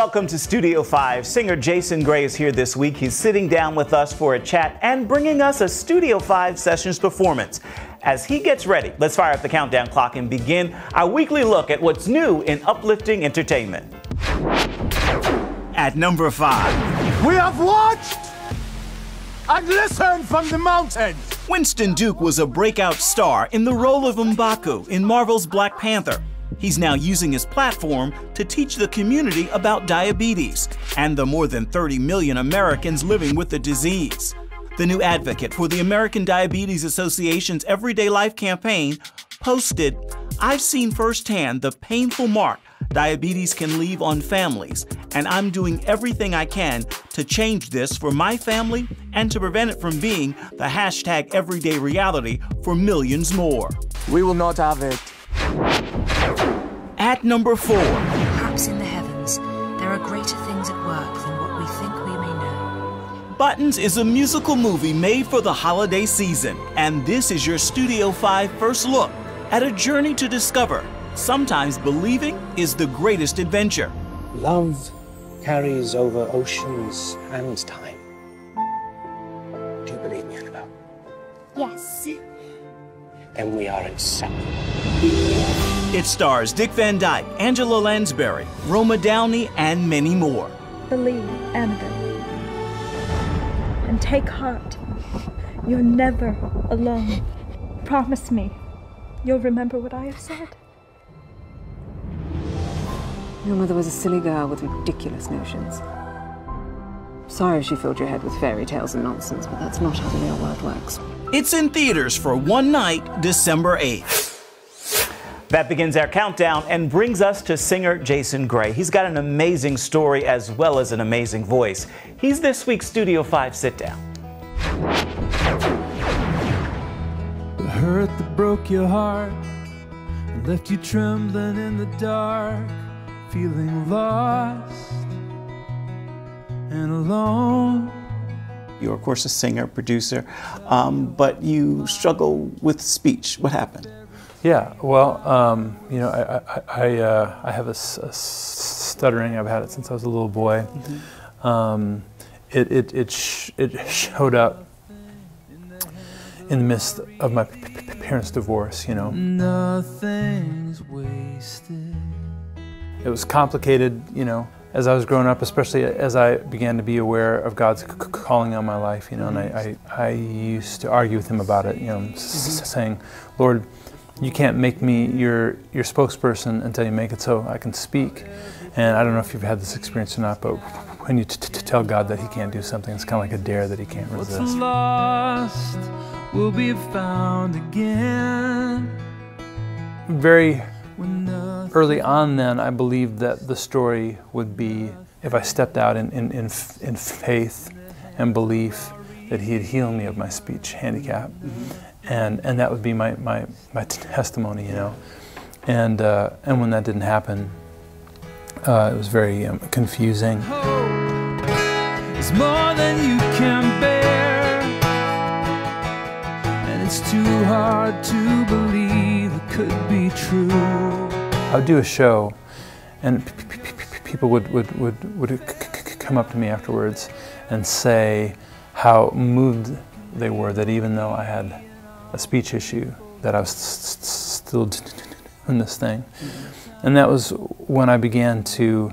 Welcome to Studio 5. Singer Jason Gray is here this week. He's sitting down with us for a chat and bringing us a Studio 5 Sessions performance. As he gets ready, let's fire up the countdown clock and begin our weekly look at what's new in uplifting entertainment. At number 5. We have watched and listened from the mountains. Winston Duke was a breakout star in the role of M'Baku in Marvel's Black Panther. He's now using his platform to teach the community about diabetes and the more than 30 million Americans living with the disease. The new advocate for the American Diabetes Association's Everyday Life campaign posted, "I've seen firsthand the painful mark diabetes can leave on families, and I'm doing everything I can to change this for my family and to prevent it from being the hashtag everyday reality for millions more." We will not have it. At number 4. Perhaps in the heavens, there are greater things at work than what we think we may know. Buttons is a musical movie made for the holiday season, and this is your Studio 5 first look at a journey to discover sometimes believing is the greatest adventure. Love carries over oceans and time. Do you believe me, Annabelle? Yes. Then we are inseparable. It stars Dick Van Dyke, Angela Lansbury, Roma Downey, and many more. Believe, Annabelle. And take heart. You're never alone. Promise me you'll remember what I have said. Your mother was a silly girl with ridiculous notions. Sorry if she filled your head with fairy tales and nonsense, but that's not how the real world works. It's in theaters for one night, December 8th. That begins our countdown and brings us to singer Jason Gray. He's got an amazing story as well as an amazing voice. He's this week's Studio 5 Sit Down. The hurt that broke your heart and left you trembling in the dark, feeling lost and alone. You're, of course, a singer, producer, but you struggle with speech. What happened? Yeah, well, you know, I have a stuttering. I've had it since I was a little boy. Mm-hmm. It showed up in the midst of my parents' divorce, you know. Nothing's wasted. It was complicated, you know, as I was growing up, especially as I began to be aware of God's calling on my life, you know, and I used to argue with him about it, you know, saying, "Lord, you can't make me your spokesperson until you make it so I can speak." And I don't know if you've had this experience or not, but when you tell God that he can't do something, it's kind of like a dare that he can't resist. What's lost will be found again. Very early on then, I believed that the story would be if I stepped out in faith and belief that he had healed me of my speech handicap. And that would be my testimony, you know. And when that didn't happen, it was very confusing. Hope is more than you can bear, and it's too hard to believe it could be true. I would do a show, and people would come up to me afterwards and say how moved they were that even though I had a speech issue, that I was still doing this thing. Mm-hmm. And that was when I began to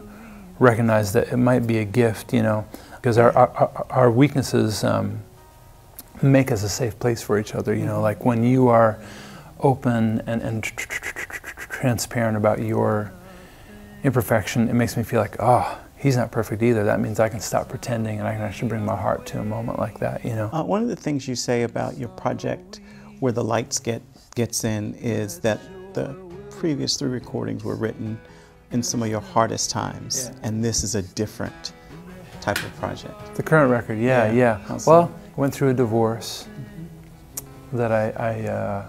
recognize that it might be a gift, you know, because our weaknesses make us a safe place for each other, you know, like when you are open and transparent about your imperfection, it makes me feel like, oh, he's not perfect either. That means I can stop pretending and I can actually bring my heart to a moment like that, you know. One of the things you say about your project Where the Lights gets in is that the previous 3 recordings were written in some of your hardest times, and this is a different type of project. The current record, yeah. Well, I went through a divorce that I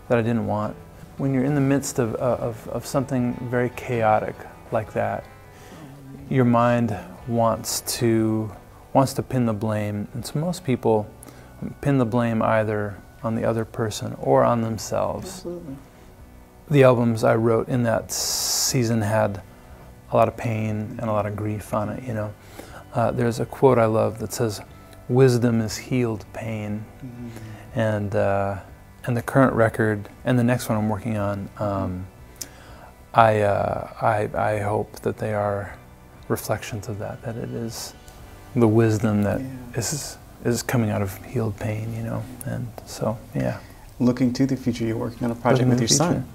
didn't want. When you're in the midst of something very chaotic like that, your mind wants to pin the blame, and so most people pin the blame either on the other person or on themselves. Absolutely. The albums I wrote in that season had lot of pain and a lot of grief on it, you know. There's a quote I love that says, "Wisdom is healed pain." And the current record and the next one I'm working on, I hope that they are reflections of that. That it is the wisdom that is coming out of healed pain, you know. And so, yeah. Looking to the future, you're working on a project with your son.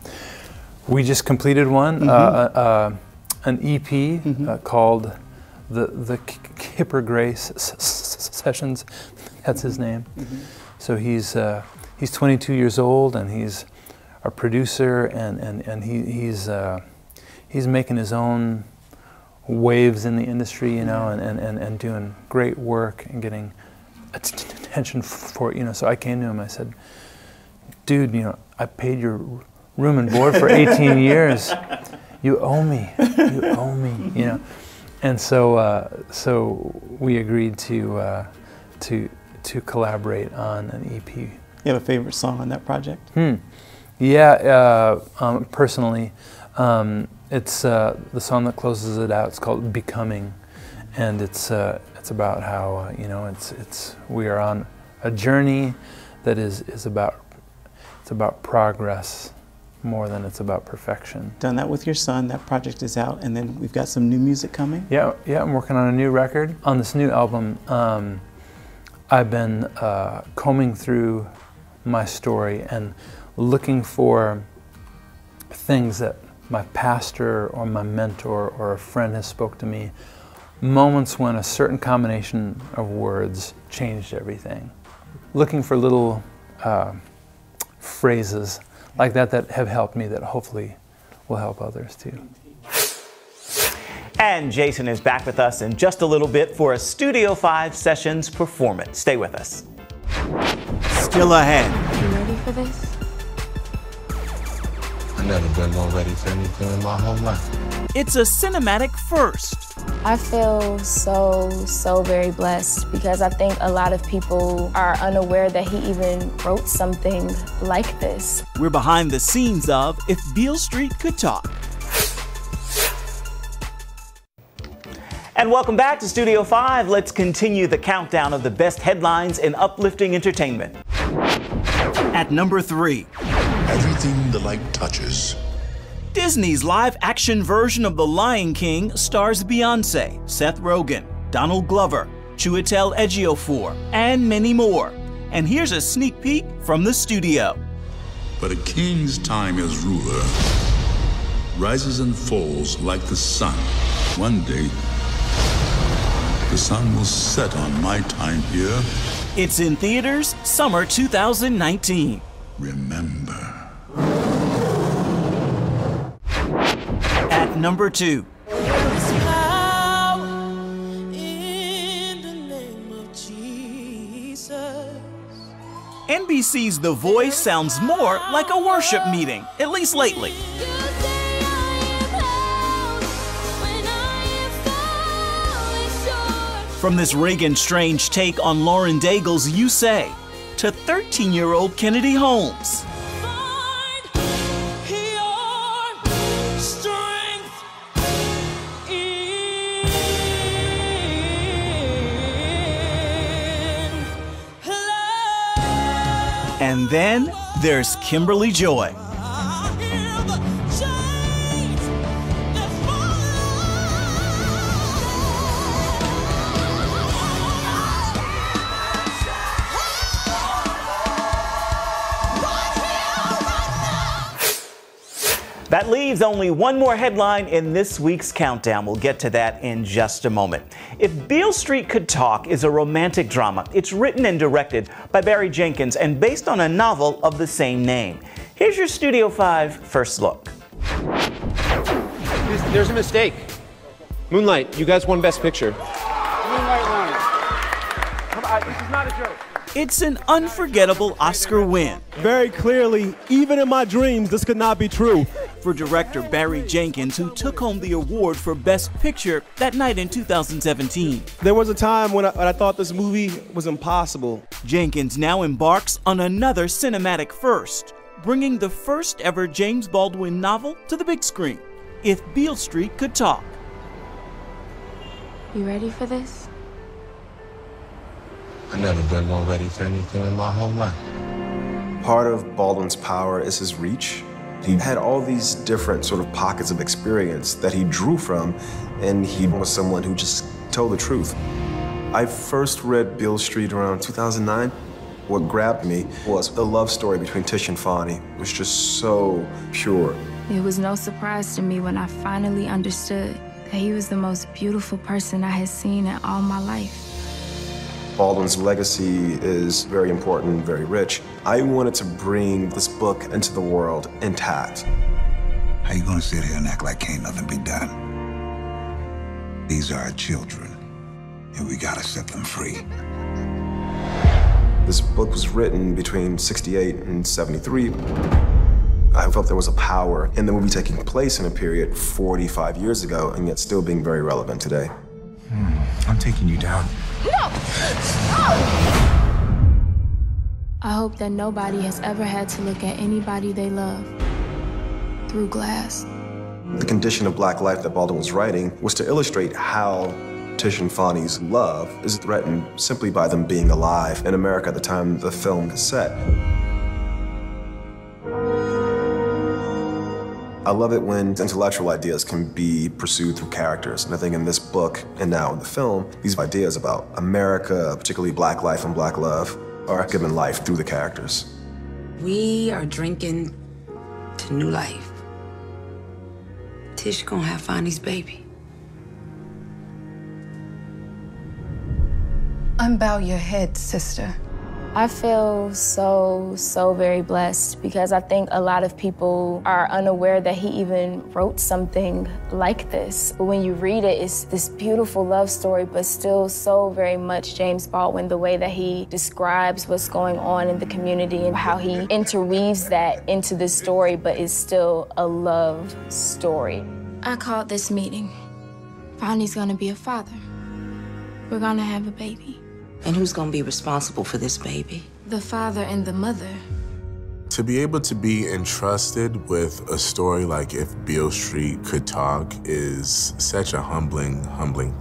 We just completed one, an EP called the Kipper Grace Sessions. That's his name. So he's 22 years old, and he's a producer, and he's making his own waves in the industry, you know, and doing great work and getting attention for it, you know. So I came to him, I said, "Dude, you know, I paid your room and board for 18 years. You owe me. You owe me," you know. And so we agreed to collaborate on an EP. You have a favorite song on that project? Yeah, personally, it's the song that closes it out. It's called "Becoming," and it's about how we are on a journey that is about progress more than it's about perfection. Done that with your son. That project is out, and then we've got some new music coming. Yeah, I'm working on a new record. On this new album, I've been combing through my story and looking for things that my pastor or my mentor or a friend has spoke to me, moments when a certain combination of words changed everything. Looking for little phrases like that have helped me, that hopefully will help others too. And Jason is back with us in just a little bit for a Studio 5 Sessions performance. Stay with us. Still ahead. You ready for this? I've never been more ready for anything in my whole life. It's a cinematic first. I feel so very blessed, because I think a lot of people are unaware that he even wrote something like this. We're behind the scenes of If Beale Street Could Talk. And welcome back to Studio 5. Let's continue the countdown of the best headlines in uplifting entertainment. At number 3. Everything the light touches. Disney's live-action version of The Lion King stars Beyoncé, Seth Rogen, Donald Glover, Chiwetel Ejiofor, and many more. And here's a sneak peek from the studio. But a king's time as ruler rises and falls like the sun. One day, the sun will set on my time here. It's in theaters summer 2019. Remember. At number 2. NBC's The Voice sounds more like a worship meeting, at least lately. From this Reagan Strange take on Lauren Daigle's You Say to 13-year-old Kennedy Holmes. And then there's Kimberly Joy. That leaves only one more headline in this week's countdown. We'll get to that in just a moment. If Beale Street Could Talk is a romantic drama. It's written and directed by Barry Jenkins and based on a novel of the same name. Here's your Studio 5 first look. There's a mistake. Moonlight, you guys won Best Picture. Moonlight won. Come on, this is not a joke. It's an unforgettable Oscar win. Very clearly, even in my dreams, this could not be true. For director Barry Jenkins, who took home the award for Best Picture that night in 2017. There was a time when I thought this movie was impossible. Jenkins now embarks on another cinematic first, bringing the first ever James Baldwin novel to the big screen, If Beale Street Could Talk. You ready for this? I've never been more ready for anything in my whole life. Part of Baldwin's power is his reach. He had all these different sort of pockets of experience that he drew from, and he was someone who just told the truth. I first read Beale Street around 2009. What grabbed me was the love story between Tish and Fonny. It was just so pure. It was no surprise to me when I finally understood that he was the most beautiful person I had seen in all my life. Baldwin's legacy is very important, very rich. I wanted to bring this book into the world intact. How you gonna sit here and act like can't nothing be done? These are our children, and we gotta set them free. This book was written between 68 and 73. I felt there was a power in the movie taking place in a period 45 years ago and yet still being very relevant today. I'm taking you down. No! I hope that nobody has ever had to look at anybody they love through glass. The condition of black life that Baldwin was writing was to illustrate how Tish and Fonny's love is threatened simply by them being alive in America at the time the film is set. I love it when intellectual ideas can be pursued through characters. And I think in this book and now in the film, these ideas about America, particularly black life and black love, are given life through the characters. We are drinking to new life. Tish gonna have Fonny's baby. Unbow your head, sister. I feel so very blessed because I think a lot of people are unaware that he even wrote something like this. But when you read it, it's this beautiful love story, but still so very much James Baldwin, the way that he describes what's going on in the community and how he interweaves that into the story, but it's still a love story. I called this meeting. Fonny's gonna be a father. We're gonna have a baby. And who's gonna be responsible for this baby? The father and the mother. To be able to be entrusted with a story like If Beale Street Could Talk is such a humbling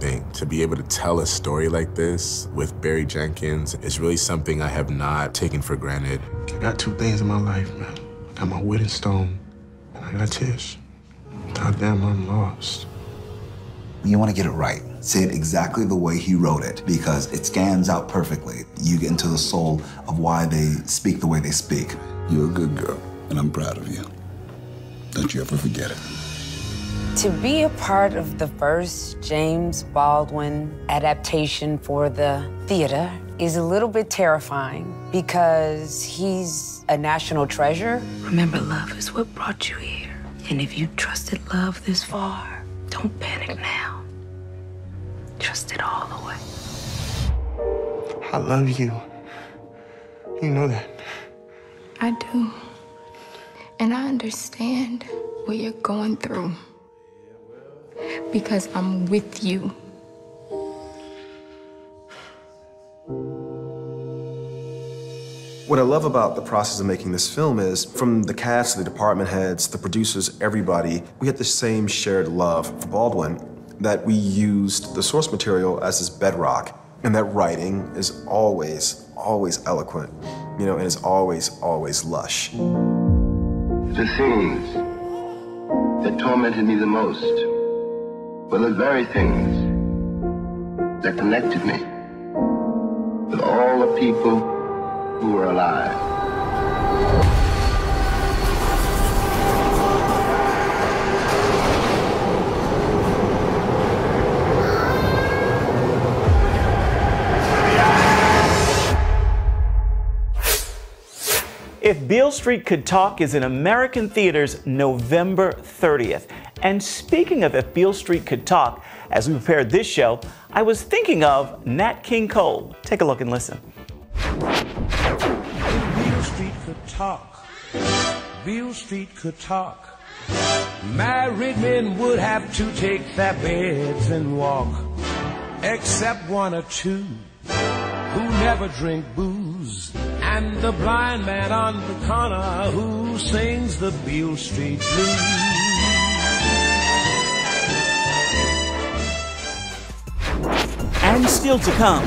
thing. To be able to tell a story like this with Barry Jenkins is really something I have not taken for granted. I got two things in my life, man. I got my wedding stone, and I got Tish. Goddamn, I'm lost. You want to get it right. Say it exactly the way he wrote it, because it scans out perfectly. You get into the soul of why they speak the way they speak. You're a good girl, and I'm proud of you. Don't you ever forget it. To be a part of the first James Baldwin adaptation for the theater is a little bit terrifying because he's a national treasure. Remember, love is what brought you here. And if you trusted love this far, don't panic now. Trust it all the way. I love you. You know that. I do. And I understand what you're going through. Because I'm with you. What I love about the process of making this film is, from the cast, the department heads, the producers, everybody, we had the same shared love for Baldwin, that we used the source material as his bedrock, and that writing is always eloquent, you know, and is always lush. The things that tormented me the most were the very things that connected me with all the people who were alive. If Beale Street Could Talk is in American theaters November 30th. And speaking of If Beale Street Could Talk, as we prepared this show, I was thinking of Nat King Cole. Take a look and listen. Beale Street could talk. Beale Street could talk. Married men would have to take their beds and walk, except one or two who never drink booze, and the blind man on the corner who sings the Beale Street Blues. And still to come,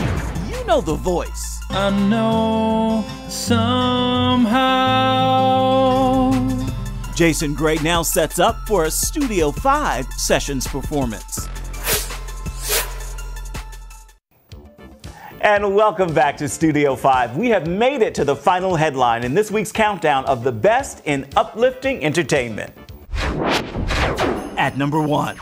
you know the voice. I know somehow. Jason Gray now sets up for a Studio 5 Sessions performance. And welcome back to Studio 5. We have made it to the final headline in this week's countdown of the best in uplifting entertainment. At number 1.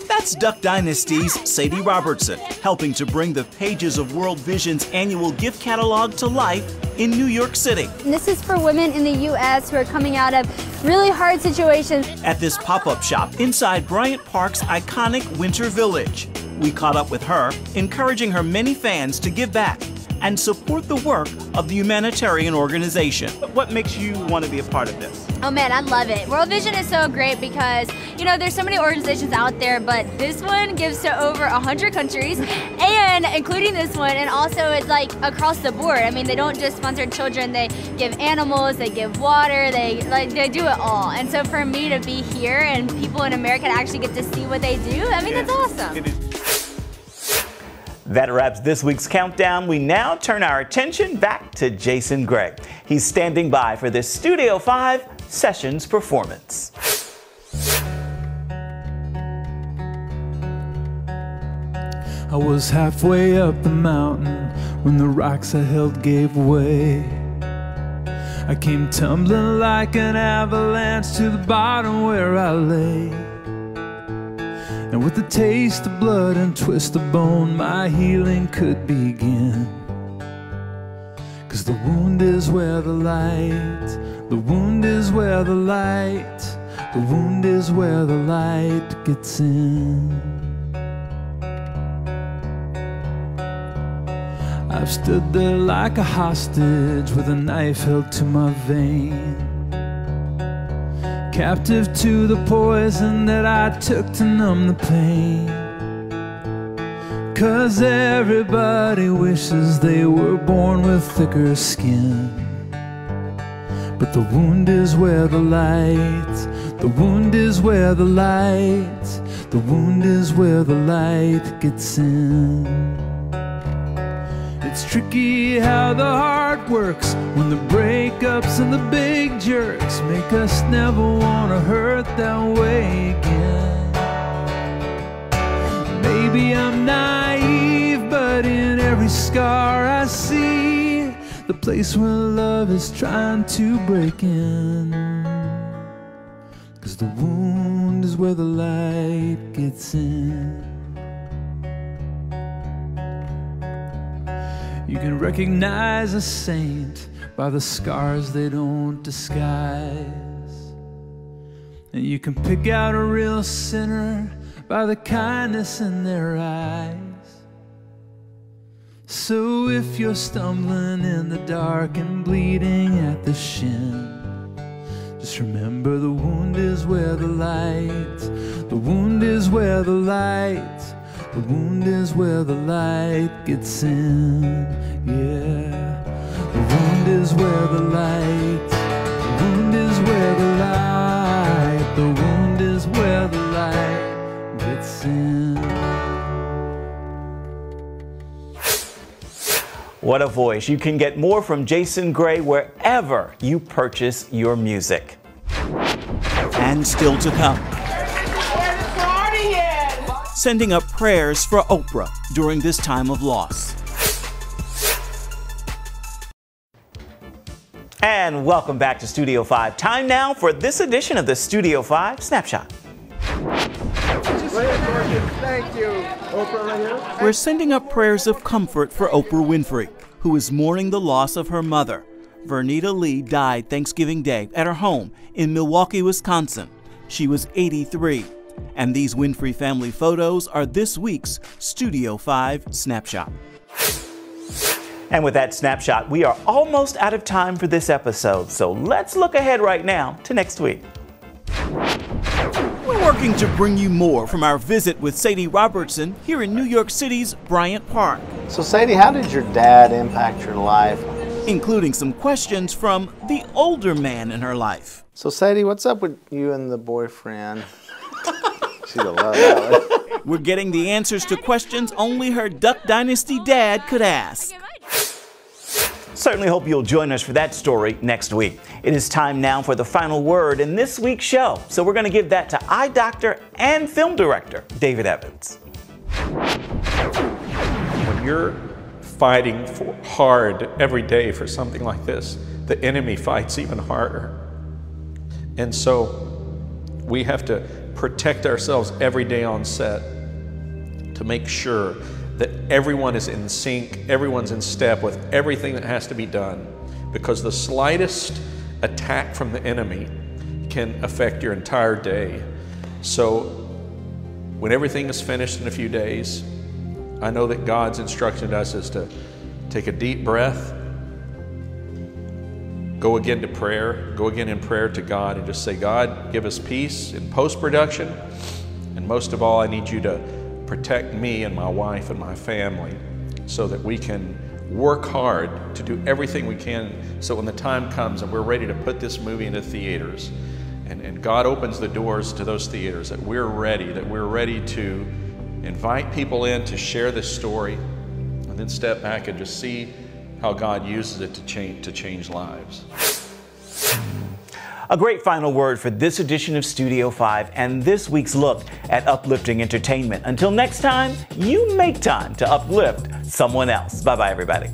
That's Duck Dynasty's Sadie Robertson, helping to bring the pages of World Vision's annual gift catalog to life in New York City. And this is for women in the U.S. who are coming out of really hard situations. At this pop-up shop inside Bryant Park's iconic Winter Village, we caught up with her, encouraging her many fans to give back and support the work of the humanitarian organization. What makes you want to be a part of this? Oh man, I love it. World Vision is so great because, you know, there's so many organizations out there, but this one gives to over 100 countries, and including this one, and also it's like across the board. I mean, they don't just sponsor children, they give animals, they give water, they do it all. And so for me to be here and people in America to actually get to see what they do, I mean, that's awesome. That wraps this week's countdown. We now turn our attention back to Jason Gray. He's standing by for this Studio 5 Sessions performance. I was halfway up the mountain when the rocks I held gave way. I came tumbling like an avalanche to the bottom where I lay. And with a taste of blood and twist of bone, my healing could begin. 'Cause the wound is where the light, the wound is where the light, the wound is where the light gets in. I've stood there like a hostage with a knife held to my vein, captive to the poison that I took to numb the pain. 'Cause everybody wishes they were born with thicker skin. But the wound is where the light, the wound is where the light, the wound is where the light gets in. It's tricky how the heart works when the breakups and the big jerks make us never want to hurt that way again. Maybe I'm naive, but in every scar I see the place where love is trying to break in. 'Cause the wound is where the light gets in. You can recognize a saint by the scars they don't disguise, and you can pick out a real sinner by the kindness in their eyes. So if you're stumbling in the dark and bleeding at the shin, just remember the wound is where the light, the wound is where the light, the wound is where the light gets in, yeah. The wound is where the light, the wound is where the light, the wound is where the light gets in. What a voice. You can get more from Jason Gray wherever you purchase your music. And still to come. Sending up prayers for Oprah during this time of loss. And welcome back to Studio 5. Time now for this edition of the Studio 5 Snapshot. Thank you. Oprah right here. We're sending up prayers of comfort for Oprah Winfrey, who is mourning the loss of her mother. Vernita Lee died Thanksgiving Day at her home in Milwaukee, Wisconsin. She was 83. And these Winfrey family photos are this week's Studio 5 Snapshot. And with that snapshot, we are almost out of time for this episode, so let's look ahead right now to next week. We're working to bring you more from our visit with Sadie Robertson here in New York City's Bryant Park. So Sadie, how did your dad impact your life? Including some questions from the older man in her life. So Sadie, what's up with you and the boyfriend? She's gonna love that one. We're getting the answers to questions only her Duck Dynasty dad could ask. Certainly hope you'll join us for that story next week. It is time now for the final word in this week's show. So we're going to give that to eye doctor and film director, David Evans. When you're fighting hard every day for something like this, the enemy fights even harder. And so we have to protect ourselves every day on set to make sure that everyone is in sync, everyone's in step with everything that has to be done, because the slightest attack from the enemy can affect your entire day. So when everything is finished in a few days, I know that God's instructed us is to take a deep breath, go again to prayer, go again in prayer to God, and just say, God, give us peace in post-production, and most of all, I need you to protect me and my wife and my family so that we can work hard to do everything we can so when the time comes and we're ready to put this movie into theaters and God opens the doors to those theaters, that we're ready to invite people in to share this story and then step back and just see how God uses it to change lives. A great final word for this edition of Studio 5 and this week's look at uplifting entertainment. Until next time, you make time to uplift someone else. Bye-bye, everybody.